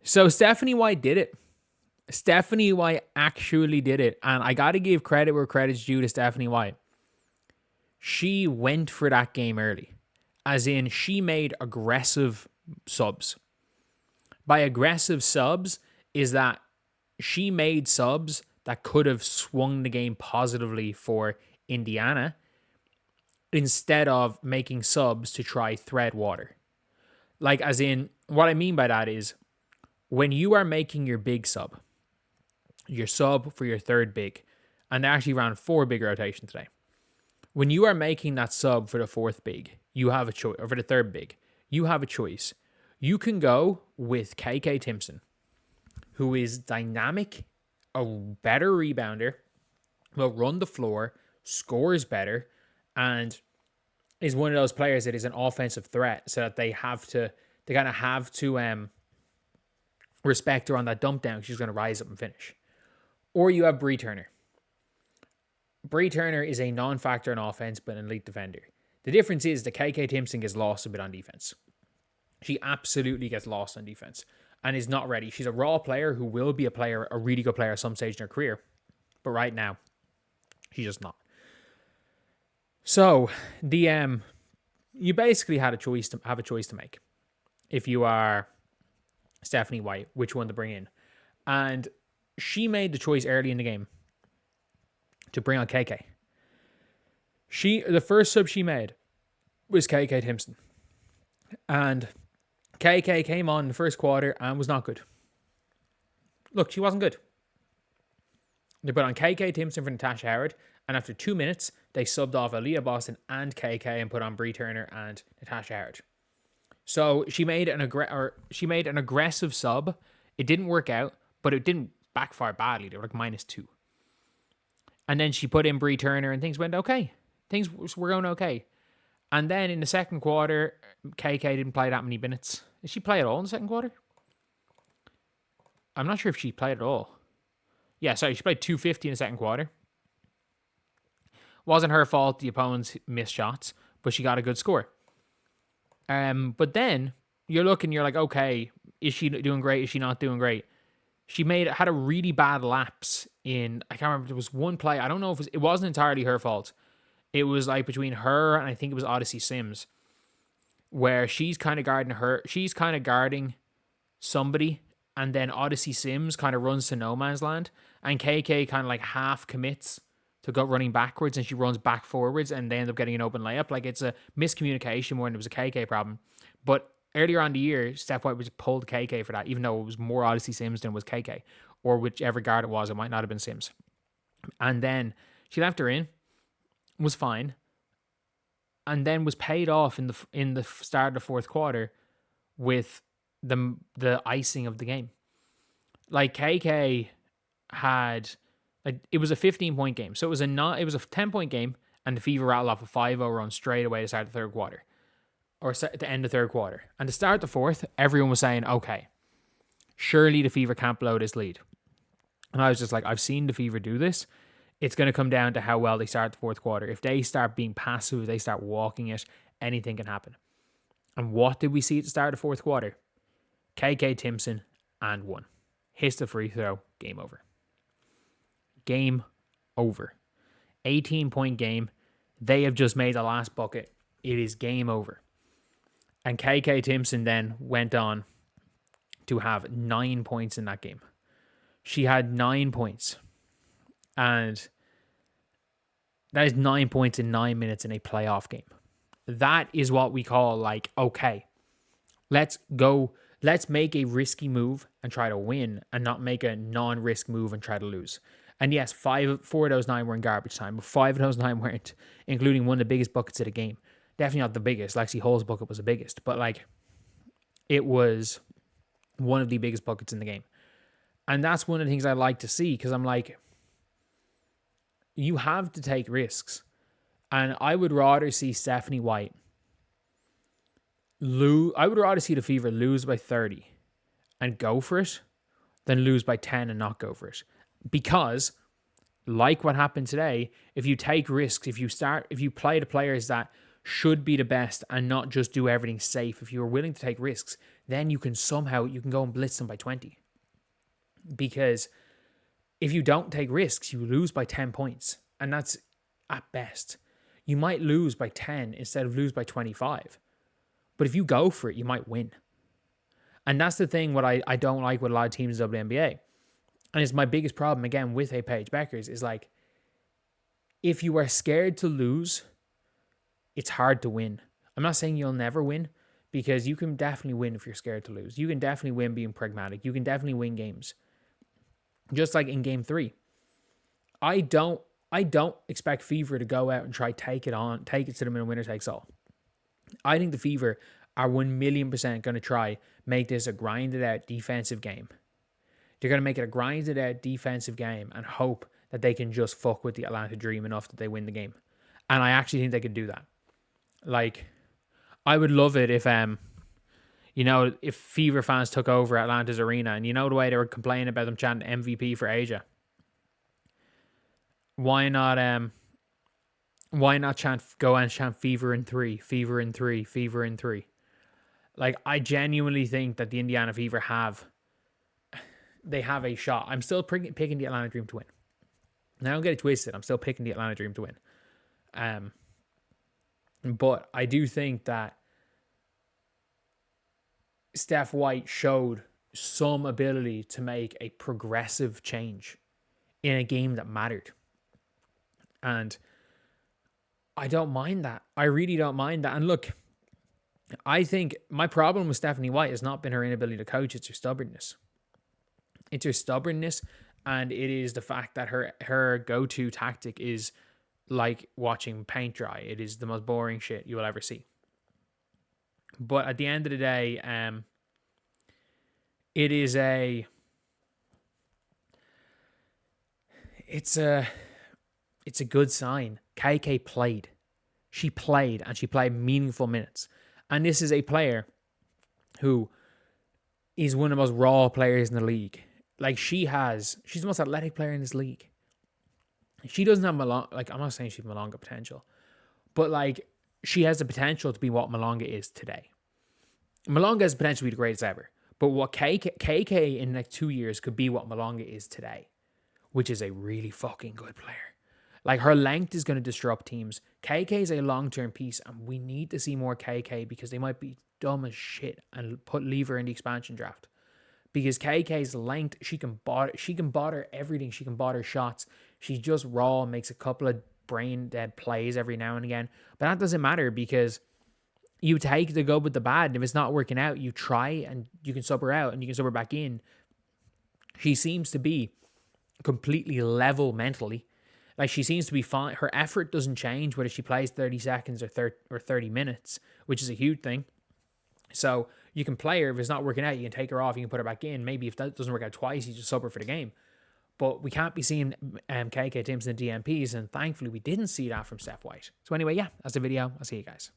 So Stephanie White did it. Stephanie White actually did it. And I got to give credit where credit's due to Stephanie White. She went for that game early. As in, she made aggressive subs. By aggressive subs, is that she made subs that could have swung the game positively for Indiana instead of making subs to try thread water. Like, as in, what I mean by that is when you are making your big sub, your sub for your third big, and they actually ran 4 big rotations today. When you are making that sub for the fourth big, you have a choice, or for the third big, you have a choice. You can go with KK Timson, who is dynamic, a better rebounder, will run the floor, scores better, and is one of those players that is an offensive threat, so that they kind of have to respect her on that dump down. She's going to rise up and finish. Or you have Bree Turner. Bree Turner is a non-factor in offense, but an elite defender. The difference is that KK Timson gets lost a bit on defense. She absolutely gets lost on defense and is not ready. She's a raw player who will be a really good player at some stage in her career. But right now, she's just not. So you basically have a choice to make. If you are Stephanie White, which one to bring in. And she made the choice early in the game to bring on KK. The first sub she made was KK Timson. And KK came on in the first quarter and was not good. Look, she wasn't good. They put on KK Timson for Natasha Howard, and after 2 minutes, they subbed off Aaliyah Boston and KK and put on Bree Turner and Natasha Howard. So she made an aggressive sub. It didn't work out, but it didn't backfire badly. They were like -2. And then she put in Bree Turner and things went okay. Things were going okay. And then in the second quarter, KK didn't play that many minutes. Did she play at all in the second quarter? I'm not sure if she played at all. Yeah, sorry, she played 250 in the second quarter. Wasn't her fault, the opponents missed shots, but she got a good score. But then you're like, okay, is she doing great? Is she not doing great? She had a really bad lapse in, I can't remember, there was one play, I don't know if it wasn't entirely her fault. It was like between her and I think it was Odyssey Sims, where she's kind of guarding somebody, and then Odyssey Sims kind of runs to no man's land, and KK kind of like half commits to go running backwards, and she runs back forwards, and they end up getting an open layup. Like, it's a miscommunication more than it was a KK problem. But earlier on the year, Steph White was pulled KK for that, even though it was more Odyssey Sims than it was KK, or whichever guard it was. It might not have been Sims. And then she left her in, was fine, and then was paid off in the start of the fourth quarter with the icing of the game. Like, KK had, like, it was a 15-point game, so it was a 10-point game, and the Fever rattled off a 5-0 run straight away to start the third quarter, or to end the third quarter. And to start the fourth, everyone was saying, okay, surely the Fever can't blow this lead. And I was just like, I've seen the Fever do this. It's going to come down to how well they start the fourth quarter. If they start being passive, they start walking it, anything can happen. And what did we see at the start of the fourth quarter? KK Timson and 1. Hits the free throw, game over. Game over. 18-point game. They have just made the last bucket. It is game over. And KK Timson then went on to have 9 points in that game. She had 9 points. And that is 9 points in 9 minutes in a playoff game. That is what we call, like, okay, let's go. Let's make a risky move and try to win, and not make a non-risk move and try to lose. And yes, 4 of those 9 were in garbage time, but 5 of those 9 weren't, including one of the biggest buckets of the game. Definitely not the biggest. Lexi Hall's bucket was the biggest, but like, it was one of the biggest buckets in the game. And that's one of the things I like to see, because I'm like, you have to take risks. And I would rather see Stephanie White I would rather see the Fever lose by 30 and go for it than lose by 10 and not go for it. Because, like what happened today, if you take risks, if you play the players that should be the best and not just do everything safe. If you're willing to take risks, then you can go and blitz them by 20. Because if you don't take risks, you lose by 10 points. And that's at best. You might lose by 10 instead of lose by 25. But if you go for it, you might win. And that's the thing what I don't like with a lot of teams in the WNBA. And it's my biggest problem, again, with a Paige Bueckers, is like, if you are scared to lose, it's hard to win. I'm not saying you'll never win, because you can definitely win if you're scared to lose. You can definitely win being pragmatic. You can definitely win games. Just like in game 3. I don't expect Fever to go out and try take it to them in a winner takes all. I think the Fever are 1,000,000% going to try make this a grinded out defensive game. They're going to make it a grinded out defensive game and hope that they can just fuck with the Atlanta Dream enough that they win the game. And I actually think they could do that. Like, I would love it if if Fever fans took over Atlanta's arena, and the way they were complaining about them chanting MVP for Asia. Why not go and chant Fever in 3, Fever in 3, Fever in 3? Like, I genuinely think that the Indiana Fever have a shot. I'm still picking the Atlanta Dream to win. Now, don't get it twisted. I'm still picking the Atlanta Dream to win. But I do think that Steph White showed some ability to make a progressive change in a game that mattered. And I don't mind that. I really don't mind that. And look, I think my problem with Stephanie White has not been her inability to coach. It's her stubbornness. It's her stubbornness, and it is the fact that her go-to tactic is like watching paint dry. It is the most boring shit you will ever see. But at the end of the day, it's a good sign. KK played. She played, and she played meaningful minutes. And this is a player who is one of the most raw players in the league. Like, she's the most athletic player in this league. She doesn't have I'm not saying she's Malonga potential, but like, she has the potential to be what Malonga is today. Malonga has the potential to be the greatest ever. But what KK in the next 2 years could be what Malonga is today, which is a really fucking good player. Like, her length is going to disrupt teams. KK is a long-term piece, and we need to see more KK because they might be dumb as shit and leave her in the expansion draft. Because KK's length, she can bother everything. She can bother shots. She's just raw, makes a couple of brain dead plays every now and again. But that doesn't matter, because you take the good with the bad. And if it's not working out, you try and you can sub her out and you can sub her back in. She seems to be completely level mentally. Like, she seems to be fine. Her effort doesn't change whether she plays 30 seconds or 30 minutes, which is a huge thing. So you can play her. If it's not working out, you can take her off. You can put her back in. Maybe if that doesn't work out twice, you just sub her for the game. But we can't be seeing KK Timson DMPs, and thankfully we didn't see that from Steph White. So anyway, yeah, that's the video. I'll see you guys.